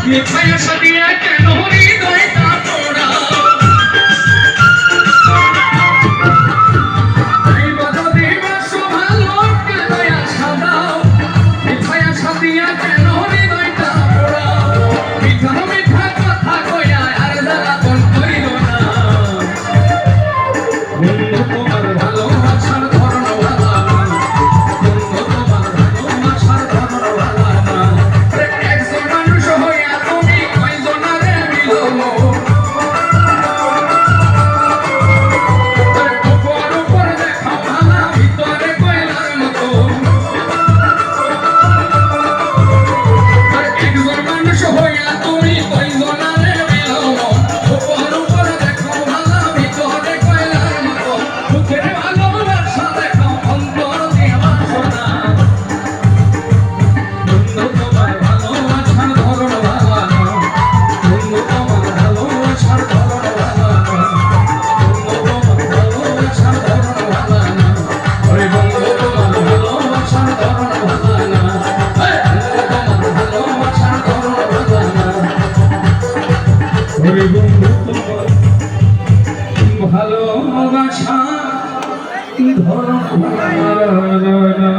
মিঠাই আশা দিয়া কেন হৃদয়টা পোড়াও এই বাধা দিবস ভালো কেন আশা দাও মিঠাই আশা দিয়া কেন হৃদয়টা পোড়াও মিঠা মিঠা কথা কইয়া আর জ্বালাতন কইরো না বন্ধু তোমার ভালোবাসার ধরন ভালো না বন্ধু তোমার ভালোবাসার ধরন ভালো না একজন মানুষ হইয়া তুমি কয়জনারে মিললো উপর উপর দেখা ভালা ভিতরে কয়লার মতো একজন মানুষ হইয়া তুমি কয়জনারে মিললো উপর উপর দেখা ভালা ভিতরে কয়লার মতো মুখের ভালোবাসা দেখা অন্তর দিয়ে বাসো না বন্ধু তোমার ভালোবাসার ধরন ভালো না বন্ধু তোমার ভালোবাসার ধরন ভালো না বন্ধু তোমার ভালোবাসার ধরন ভালো না ওরে বন্ধু তোমার ভালোবাসার ধরন ভালো না বন্ধু তোমার ভালোবাসার ধরন ভালো না ওরে বন্ধু তোমার ভালোবাসার ধরন ভালো না